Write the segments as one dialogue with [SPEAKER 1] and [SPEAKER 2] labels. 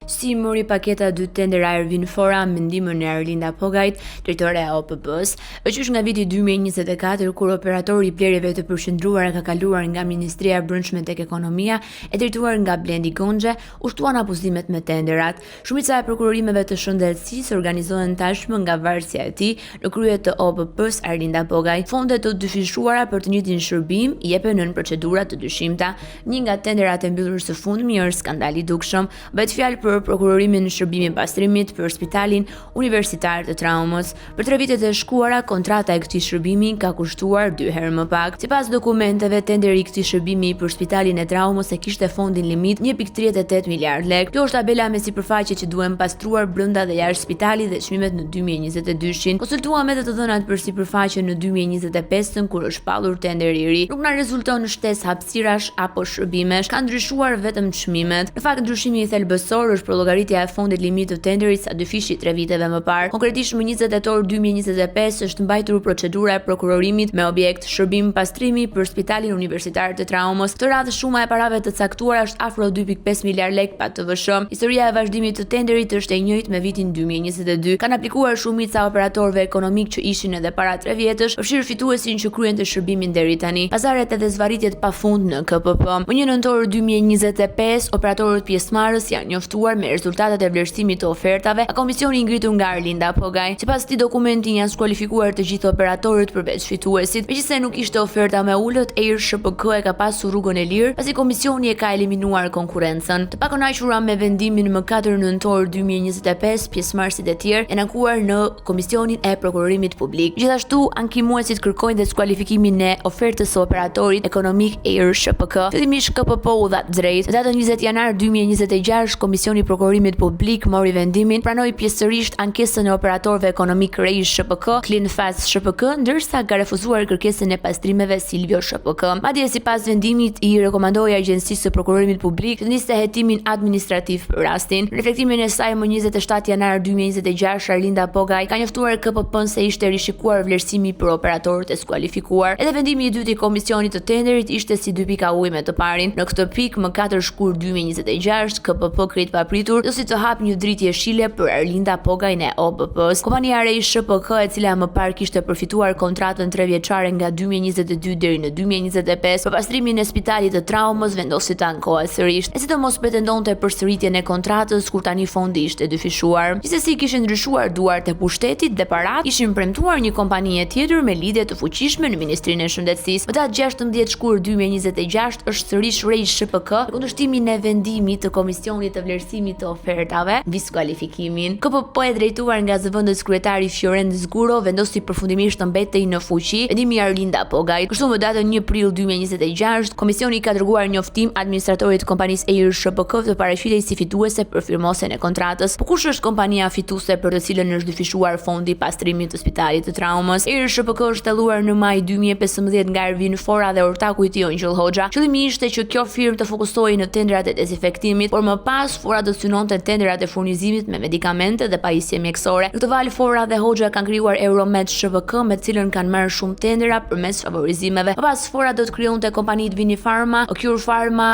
[SPEAKER 1] Si mori paketa 2 tendera Ervin Fora me ndihmën e Arlinda Pogajt, drejtore e OPP-s, që nga viti 2024 kur operatori i blerjeve të përqendruara ka kaluar nga Ministria e Brendshme tek Ekonomia e drejtuar nga Blendi Gonxhe, ushtuan apozimet me tenderat. Shumica e prokurorimeve të shëndetësisë organizohen tashmë nga varësia e tij në krye të OPP-s Arlinda Pogaj. Fondet të dyfishuara për të njëjtin shërbim jepen në procedura të dyshimta. Një nga tenderat e mbyllur së fundmi është skandali i dukshëm. Bëhet fjalë për prokurorimin në shërbimin pastrimit për Spitalin Universitar të Traumës. Për 3 vitet e shkuara, kontrata e këtij shërbimi ka kushtuar 2 herë më pak. Sipas dokumenteve, tenderi i këtij shërbimi për Spitalin e Traumës e kishte fondin limit 1.38 miliard lekë. Kjo është tabela me sipërfaqe që duhen pastruar brenda dhe jashtë spitalit dhe çmimet në 2022. Konsultuam edhe të dhënat për sipërfaqe në 2025 kur është shpallur tenderi i ri. Nuk na rezulton në shtesë hapësirash apo shërbimesh, ka ndryshuar vetëm çmimet. Në fakt, ndryshimi i thelbësor është për llogaritja e fondit limit të tenderit sa dyfishi 3 viteve më parë. Konkretisht më 20 tetor 2025 është mbajtur procedura e prokurorimit me objekt shërbim pastrimi për Spitalin Universitar të Traumës. Këtë radhë shuma e parave të caktuar është afro 2.5 miliard lekë pa TVSH. Historia e vazhdimit të tenderit është e njëjtë me vitin 2022. Kanë aplikuar shumica operatorëve ekonomik që ishin edhe para 3 vjetësh, përfshirë fituesin që kryente shërbimin deri tani. Pazaret edhe zvarritjet pafund në KPP. Më 1 nëntor 2025, operatorët pjesëmarrës janë njoftuar me rezultatet e vlerësimit të ofertave nga komisioni i ngritur nga Arlinda Pogaj. Sipas këtij dokumenti janë skualifikuar të gjithë operatorët përveç fituesit. Megjithëse nuk ishte oferta më ulët, EIR SHPK e ka pasur rrugën e lirë, pasi komisioni e ka eliminuar konkurrencën. Të pakënaqura me vendimin më 4 nëntor 2025, pjesëmarrësit e tjerë janë ankuar në Komisionin e Prokurorimit Publik. Gjithashtu, ankimuesit kërkojnë dhe skualifikimin e ofertës së operatorit ekonomik EIR SHPK. Fillimisht KPP u dha drejt. Në datën 20 janar 2026, Komisioni i Prokurorimit Publik mori vendimin pranoi pjesërisht ankesën e operatorëve ekonomik REI SHPK, Cleanfast SHPK, ndërsa ka refuzuar kërkesën e pastrimeve Silvio SHPK. Madje sipas vendimit i rekomandoi Agjencisë së Prokurorimit Publik të nisë hetimin administrativ për rastin. Në reflektimin e saj më 27 janar 2026, Arlinda Pogaj ka njoftuar KPP-n se ishte rishikuar vlerësimi për operatorët e skualifikuar. Edhe vendimi i dytë i komisionit të tenderit ishte si 2 pika ujë me të parin. Në këtë pikë më 4 shkurt 2026, KPP krejt papritur do si të hap një dritë jeshile për Arlinda Pogajn e OPP-s. Kompania REI SHPK, e cila më parë kishte përfituar kontratën 3 vjeçare nga 2022 deri në 2025 për pastrimin e Spitalit të Traumës, vendosi ta ankohej sërish. E sidomos pretendonte përsëritjen e kontratës kur tani fondi ishte dyfishuar. Gjithsesi kishin ndryshuar duart e pushtetit dhe parat ishin premtuar një kompani tjetër me lidhje të fuqishme në Ministrinë e Shëndetësisë. Më datë 16 shkurt 2026 është sërish REI SHPK në kundërshtimin e vendimit të Komisionit të vlerësimit të ofertave mbi skualifikimin. KPP e drejtuar nga zëvendës kryetari Fjorend Zguro vendosi përfundimisht të mbetej në fuqi vendimi i Arlinda Pogaj. Kështu më datën 1 prill 2026, komisioni ka dërguar njoftim administratorit të kompanisë EIR SHPK të paraqitej si fituese për firmosjen e kontratës. Po kush është kompania fituese për të cilën është dyfishuar fondi i pastrimit të Spitalit të Traumës? EIR SHPK është thelluar në maj 2015 nga Ervin Fora dhe ortaku i tij Ongjëll Hoxha. Qëllimi ishte që kjo firmë të fokusohej në tendrat e dezinfektimit, por më pas Fora do synonte tendrat e furnizimit me medikamente dhe pajisje mjekësore. Në këtë val Fora dhe Hoxha kanë krijuar Euromed SHPK me të cilën kanë marrë shumë tendera përmes favorizimeve. Më pas Fora do të krijonte kompanitë Vini Pharma, Cure Pharma,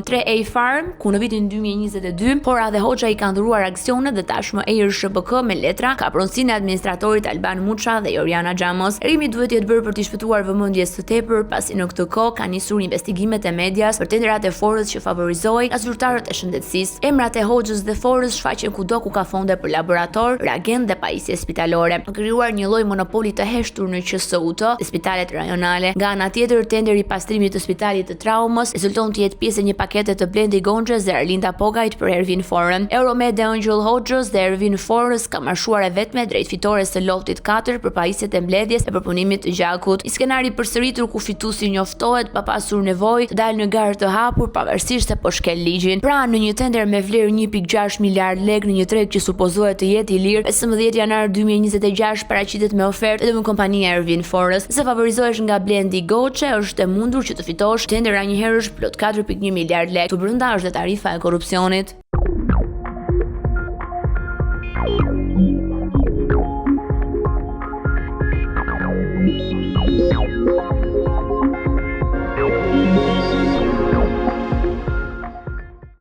[SPEAKER 1] 3A Farm, ku në vitin 2022 Fora dhe Hoxha i kanë dhuruar aksionet dhe tashmë EIR SHPK me letra ka pronësinë e administratorit Alban Muça dhe Joriana Xhamos. Erimi duhet të jetë bërë për të shpëtuar vëmendjes së tepër, pasi në këtë kohë kanë nisur investigimet e medias për tenderat e Forës që favorizojnë nga zyrtarët e shëndetësisë. Emrat e Hoxhës dhe Forës shfaqen kudo ku ka fonde për laborator, reagent dhe pajisje spitalore. Ka krijuar një lloj monopoli të heshtur në QSUT dhe spitalet rajonale. Nga ana tjetër, tenderi i pastrimit të Spitalit të Traumës rezulton të jetë pjesë e një pakete të Blendi Gonxhes dhe Arlinda Pogajt për Ervin Forën. Euromed e Ongjëll Hoxhës dhe Ervin Forës ka marshuar e vetme drejt fitores së lotit 4 për pajisjet e mbledhjes e përpunimit të gjakut. Një skenari përsëritur ku fituesi njoftohet pa pasur nevojë të dalë në garë të hapur pavarësisht se po shkel ligjin. Pra, në një tender me vlerë 1.6 miliard lekë në një treg që supozohet të jetë i lirë, 15 janar 2026 paraqitet me ofertë edhe me kompania Ervin Forës. Se favorizohesh nga Blendi Gonxhe, është e mundur që të fitosh tender ranjëherësh plot 4.1 miliard lekë. Të brenda është dhe tarifa e korrupsionit.